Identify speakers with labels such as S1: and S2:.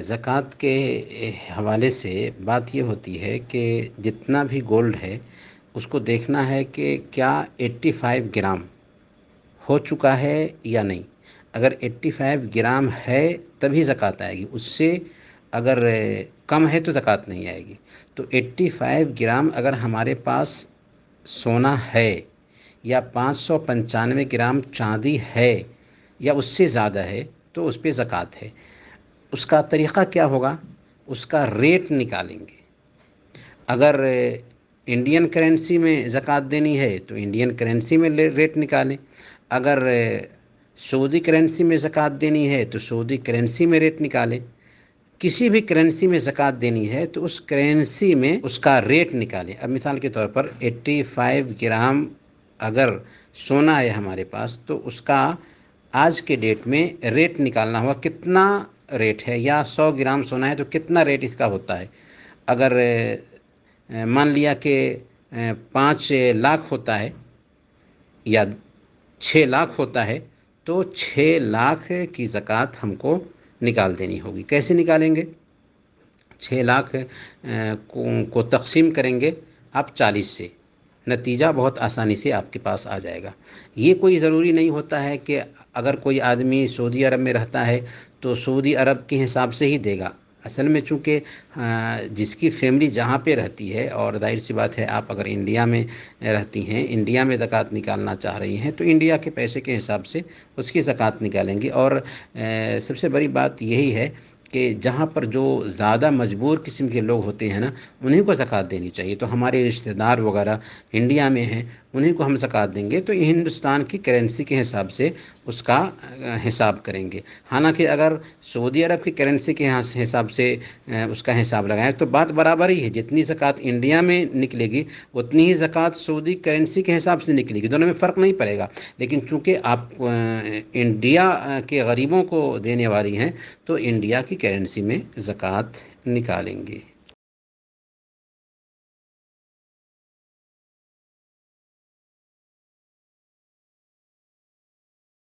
S1: زکوٰۃ کے حوالے سے بات یہ ہوتی ہے کہ جتنا بھی گولڈ ہے اس کو دیکھنا ہے کہ کیا 85 گرام ہو چکا ہے یا نہیں۔ اگر 85 گرام ہے تبھی زکوٰۃ آئے گی، اس سے اگر کم ہے تو زکوٰۃ نہیں آئے گی۔ تو 85 گرام اگر ہمارے پاس سونا ہے یا 595 گرام چاندی ہے یا اس سے زیادہ ہے تو اس پہ زکوٰۃ ہے۔ اس کا طریقہ کیا ہوگا؟ اس کا ریٹ نکالیں گے۔ اگر انڈین کرنسی میں زکوٰۃ دینی ہے تو انڈین کرنسی میں ریٹ نکالیں، اگر سعودی کرنسی میں زکوٰۃ دینی ہے تو سعودی کرنسی میں ریٹ نکالیں۔ کسی بھی کرنسی میں زکوٰۃ دینی ہے تو اس کرنسی میں اس کا ریٹ نکالیں۔ اب مثال کے طور پر 85 گرام اگر سونا ہے ہمارے پاس تو اس کا آج کے ڈیٹ میں ریٹ نکالنا ہوگا کتنا ریٹ ہے، یا 100 گرام سونا ہے تو کتنا ریٹ اس کا ہوتا ہے۔ اگر مان لیا کہ 5 لاکھ ہوتا ہے یا 6 لاکھ ہوتا ہے تو 6 لاکھ کی زکوٰۃ ہم کو نکال دینی ہوگی۔ کیسے نکالیں گے؟ 6 لاکھ کو تقسیم کریں گے آپ 40 سے، نتیجہ بہت آسانی سے آپ کے پاس آ جائے گا۔ یہ کوئی ضروری نہیں ہوتا ہے کہ اگر کوئی آدمی سعودی عرب میں رہتا ہے تو سعودی عرب کے حساب سے ہی دے گا۔ اصل میں چونکہ جس کی فیملی جہاں پہ رہتی ہے، اور ظاہر سی بات ہے آپ اگر انڈیا میں رہتی ہیں، انڈیا میں زکوٰۃ نکالنا چاہ رہی ہیں تو انڈیا کے پیسے کے حساب سے اس کی زکوٰۃ نکالیں گی۔ اور سب سے بڑی بات یہی ہے کہ جہاں پر جو زیادہ مجبور قسم کے لوگ ہوتے ہیں نا، انہیں کو زکوٰۃ دینی چاہیے۔ تو ہمارے رشتہ دار وغیرہ انڈیا میں ہیں، انہیں کو ہم زکوٰۃ دیں گے تو ہندوستان کی کرنسی کے حساب سے اس کا حساب کریں گے۔ حالانکہ اگر سعودی عرب کی کرنسی کے حساب سے اس کا حساب لگائیں تو بات برابر ہی ہے، جتنی زکوٰۃ انڈیا میں نکلے گی اتنی ہی زکوٰۃ سعودی کرنسی کے حساب سے نکلے گی، دونوں میں فرق نہیں پڑے گا۔ لیکن چونکہ آپ انڈیا کے غریبوں کو دینے والی ہیں تو انڈیا کی کرنسی میں زکوٰۃ نکالیں گے۔